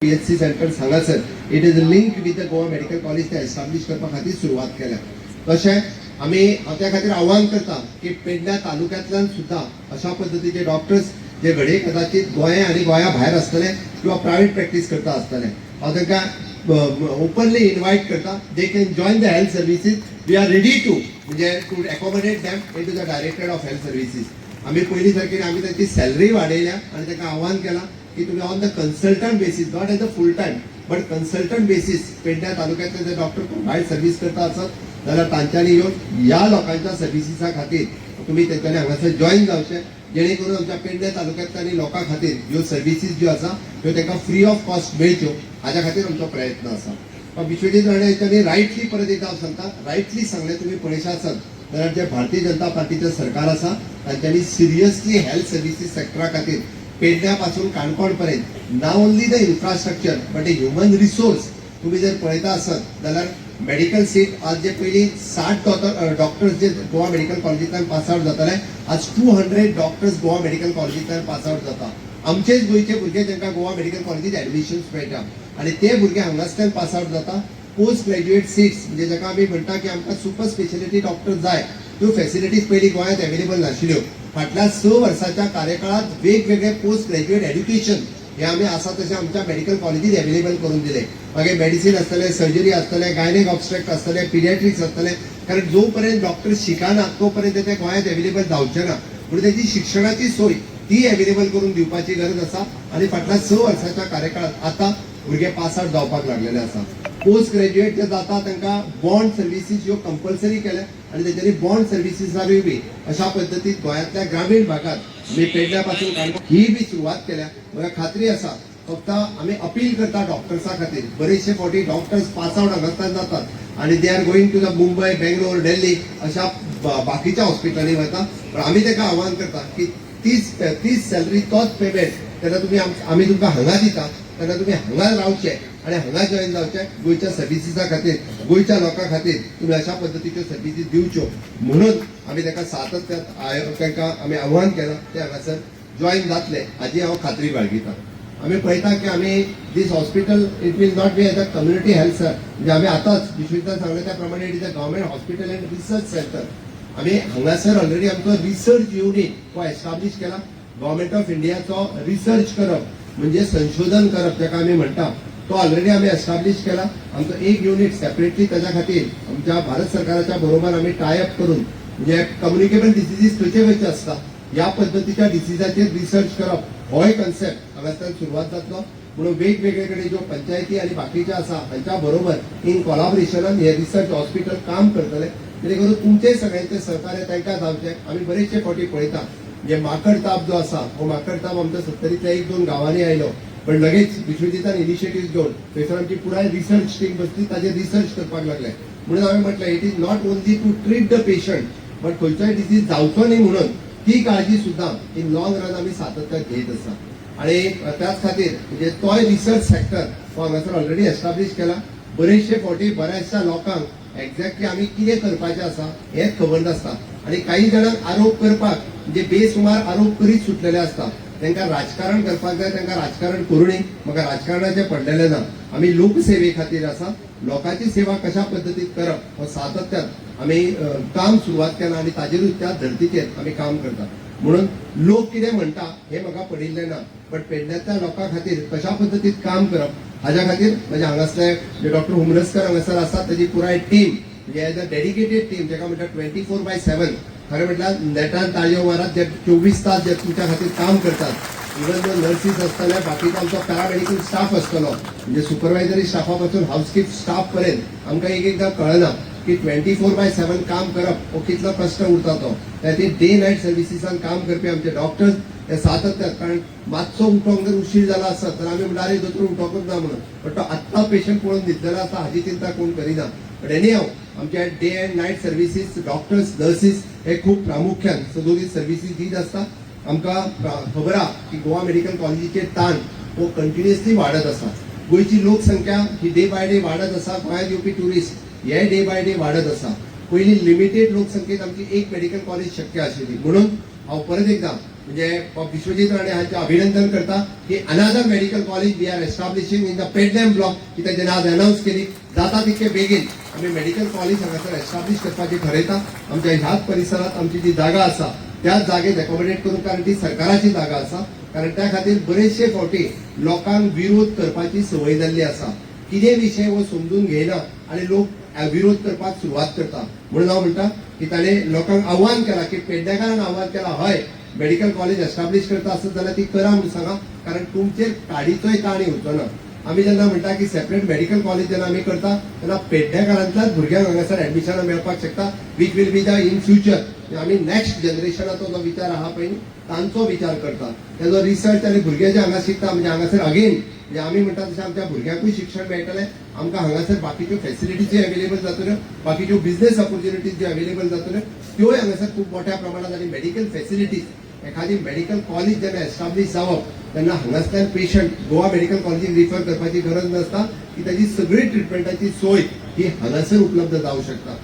PHC centre हांगासर it is link with the Goa medical college ते establish करपा खातीर सुरवात केल्या. तशें आमी त्या खातीर आव्हान करता की पेडण्या तालुक्यांतल्यान सुद्दां अशा पद्दतीचे डॉक्टर्स जे घडये कदाचित गोंया आनी गोंया भायर आसतले किंवा प्रायवेट प्रॅक्टीस करता आसतले, हांव तांकां ओपनली इन्वायट करता. They can join the health services. We are ready to म्हणजे to accommodate them in to the director of health services. आमी पयलीं सारकी आमी तांची सॅलरी वाडयल्या आनी तांकां आव्हान केलां की तुम्ही on the consultant basis, not as a full time but consultant basis पेडण्या तालुक्यातले जे डॉक्टर भायर सर्व्हिस करता आसत जाल्यार तांच्यांनी येवन ह्या लोकांच्या सर्व्हिसीसा खातीर तुम्ही त्यांच्यानी हांगासर जॉइन जावचे, जेणे करून आमच्या पेडण्या तालुक्यांतल्या लोकां खातीर ह्यो सर्व्हिसीस ज्यो आसा त्यो तांकां फ्री ऑफ कॉस्ट मेळच्यो, हाच्या खातीर आमचो प्रयत्न आसा. विश्वजीत राणे यांच्यानी रायटली परत एकदा सांगता, रायटली सांगले तुम्ही पळयशा आसत जाल्यार जे भारतीय जनता पार्टीचे सरकार आसा तांच्यांनी सिरियसली हेल्थ सर्व्हिसीस सेक्टरा खातीर पेडण्यापासून काणकोण पर्यंत ना only the infrastructure but A human resource तुम्ही जर पळयता आसत जाल्यार मेडिकल सीट आज जे पयलीं 60 डॉक्टर्स जे गोवा मेडिकल कॉलेजींतल्यान पास आउट जाताले, आज 200 डॉक्टर्स गोवा मेडिकल कॉलेजींतल्यान पास आउट जाता. आमचेच गोंयचे भुरगे जांकां गोवा मेडिकल कॉलेजींत एडमिशन्स मेळटा आनी ते भुरगे हांगासल्यान पास आउट जाता. पोस्ट ग्रॅज्युएट सीट्स म्हणजे जाका आमी म्हणटा की आमकां सुपर स्पेशलिटी डॉक्टर जाय, त्यो फॅसिलिटीज पयलीं गोंयांत अवेलेबल नाशिल्ल्यो. फाटल्या 6 वर्साच्या कार्यकाळात वेगवेगळे पोस्ट ग्रॅज्युएट एड्युकेशन हे आमी आसा तशें आमच्या मेडिकल कॉलेजीत अवेलेबल करून दिले. मागीर मेडिसीन आसतले, सर्जरी आसतले, गायनेक ऑब्स्ट्रॅक्ट आसतले, पिडियाट्रिक्स आसतले, कारण जो पर्यंत डॉक्टर शिकाना तो पर्यंत ते गोंयांत अवेलेबल जावचे ना. म्हणून त्याची शिक्षणाची सोय ती अवेलेबल करून दिवपाची गरज आसा आनी फाटल्या 6 वर्साच्या कार्यकाळात आता भुरगे पास आउट जावपाक लागलेले आसा. पोस्ट ग्रॅज्युएट जे जाता तांकां बॉन्ड सर्व्हिसीस ह्यो कंपल्सरी केल्या आनी तेच्यानी बॉन्ड सर्व्हिसीसारूय बी अशा पद्दतीन गोंयांतल्या ग्रामीण भागात आमी पेडण्या पासून काणकोण ही बी सुरवात केल्या. म्हाका खात्री आसा फक्त आमी अपील करता डॉक्टर्सा खातीर. बरेचशे फावटी डॉक्टर्स पास आउट हांगासल्यान जातात आनी they are going to the Mumbai, Bangalore, Delhi अशा बाकीच्या हॉस्पिटलांनी वता. पण आमी ताका आव्हान करता की तीच सॅलरी तोच पेमेंट तेन्ना तुमी आमी तुमकां हांगा दिता तेन्ना तुमी हांगा रावचे आनी हांगा जॉइन जावचे. गोंयच्या सर्व्हिसीसा खातीर, गोंयच्या लोकां खातीर तुमी अशा पद्दतीच्यो सर्व्हिसीस दिवच्यो म्हणून आमी ताका सातत्यान तांकां आमी आव्हान केलां ते हांगासर जॉइन जातले हाची हांव खात्री बाळगितां. आमी पळयता की आमी this hospital it will not be as a community health sir, म्हणजे आमी आतांच विश्वजितान सांगले त्या प्रमाणे it is a government hospital and research centre. आमी हांगासर ऑलरेडी आमचो रिसर्च युनिट हो एस्टाब्लिश केला. गव्हर्मेंट ऑफ इंडियाचो रिसर्च करप म्हणजे संशोधन करप जाका आमी म्हणटा तो ऑलरेडी आमी एस्टाब्लिश केला. आमचो एक युनिट सेपरेटली त्याच्या खातीर आमच्या भारत सरकाराच्या बरोबर आमी टायअप करून म्हणजे कम्युनिकेबल डिसिजीस खंयचे खंयचे आसता ह्या पद्दतीच्या डिसिजाचेर रिसर्च करप हो कन्सेप्ट हांगासर सुरवात जातलो. म्हणून वेगवेगळे कडेन ज्यो पंचायती आनी बाकीचे आसा हांच्या बरोबर इन कोलॅबोरेशनान हे रिसर्च हॉस्पिटल काम करतले, जेणे करून तुमचे सगळ्यांचे सहकार्य तांकां जावचें. आमी बरेचशे फावटी पळयता म्हणजे माकड ताप जो आसा हो माकड ताप आमच्या 70तल्या 1-2 गांवांनी आयलो, पण लगेच विश्वजितान इनिशिएटिव्ह घेवन थंयसर आमची पुराय रिसर्च टीम बसली, ताजेर रिसर्च करपाक लागले. म्हणून हांवें म्हटलें it is not only to treat the patient but खंयचोय डिसीज जावचो न्ही म्हणून ती काळजी सुद्दां इन लॉंग रन आमी सातत्यान घेत आसा. आणि त्याच खातीर म्हणजे तोय रिसर्च सेक्टर हो हांगासर ऑलरेडी एस्टाब्लिश केला. बरेचशे फावटी बऱ्याचशा लोकांक एक्झॅक्टली आमी कितें करपाचें आसा हेंच खबर नासता आनी काही जाणांक आरोप करपाक म्हणजे बेसुमार आरोप करीत सुटलेले आसता. तांकां राजकारण करपाक जाय, तांकां राजकारण करूं नये. म्हाका राजकारणाचें पडलेलें ना. आमी लोकसेवे खातीर आसा. लोकांची सेवा कशा पद्दतीन करप हो सातत्यान आमी काम सुरवात केलां आनी ताजेरूच त्या धर्तीचेर आमी काम करता. म्हणून लोक कितें म्हणटा हे म्हाका पडिल्लें ना, बट पेडण्यातल्या लोकां खातीर कशा पद्दतीन काम करप हाच्या खातीर म्हणजे हांगासले जे डॉक्टर हुमरसकर हांगासर आसात ताची पुराय टीम म्हणजे एज अ डेडिकेटेड टीम जाका म्हणटा 24/7 खरें म्हटल्यार नेटान ताळयो मारत जे 24 तास जे तुमच्या खातीर काम करतात. इवन जो नर्सीस आसतले, बाकीचो आमचो पॅरामेडिकल स्टाफ आसतलो म्हणजे सुपरवायझरी स्टाफा पासून हाऊसकीप स्टाफ पर्यंत आमकां एकदां कळना की 24/7 काम करप हो कितलो कष्ट उरता तो. त्याखातीर डे नायट सर्व्हिसीसान काम करपी आमचे डॉक्टर्स हे सातत्यान, कारण मातसो उठोंक जर उशीर जाला आसत तर आमी म्हणटा अरे दोतोर उठोकूच ना म्हणून, पण तो आत्ता पेशंट पळोवन न्हिदलेलो आसा हाची चिंता कोण करिना. बट एनी हांव आमच्या day and night services doctors nurses हे खूब प्रामुख्यान सदोदीत सर्व्हिसीस दीत आसता. आमकां खबर आहा की गोवा मेडिकल कॉलेजीचे ताण हो कंटिन्युअसली वाडत आसा. गोंयची लोकसंख्या ही डे बाय डे वाडत आसा. गोंयांत येवपी ट्युरिस्ट हे डे बाय डे वाडत आसा. पयलीं लिमिटेड लोकसंख्येत आमची एक मेडिकल कॉलेज शक्य आशिल्ली. म्हणून हांव परत एकदां म्हणजे विश्वजीत राणे हांचे अभिनंदन करता की another medical college we are establishing in the Pernem block की तेजें आज अनाउन्स केली जाता तितके बेगीन आमी मेडिकल कॉलेज हांगासर एस्टाब्लिश करपाची ठरयता आमच्या ह्याच परिसरात आमची जी जागा आसा त्याच जागेत एकोमोडेट करून कारण ती सरकाराची जागा आसा कारण त्या खातीर बरेचशे फावटी लोकांक विरोध करपाची संवय जाल्ली आसा कितें विशय वो समजून घेयना आणि लोक विरोध करपाक सुरवात करता म्हणून हांव म्हणटा की ताणें लोकांक आव्हान केला की पेडणेकारान आव्हान केला हय मेडिकल कॉलेज एस्टाब्लिश करता आसत जाल्यार ती करा म्हणून सांगा कारण तुमचेर काडीचोय ताण येवचो ना आमी जेन्ना म्हणटा की सेपरेट मेडिकल कॉलेज जेन्ना आमी करता तेन्ना पेडणेकारांतल्याच भुरग्यांक हांगासर एडमिशनां मेळपाक शकता which will be the in future आमी नेक्स्ट जनरेशनाचो जो विचार आहा पळय तांचो विचार करता तेजो रिसर्च आनी भुरगे जे हांगा शिकता म्हणजे हांगासर अगेन म्हणजे आमी म्हणटा तशें आमच्या भुरग्यांकूय शिक्षण मेळटलें आमकां हांगासर बाकीच्यो फॅसिलिटीज अवेलेबल जातल्यो बाकीच्यो बिझनेस ऑपॉर्च्युनिटीज ज्यो अवेलेबल जातल्यो त्योय हांगासर खूब मोठ्या प्रमाणात आनी मेडिकल फॅसिलिटीज एखादी मेडिकल कॉलेज जेन्ना एस्टाब्लिश जावप तेन्ना हांगासल्यान पेशंट गोवा मेडिकल कॉलेजीक रिफर करपाची गरज नासता की ताची सगळी ट्रिटमेंटाची सोय ही हांगासर उपलब्ध जावंक शकता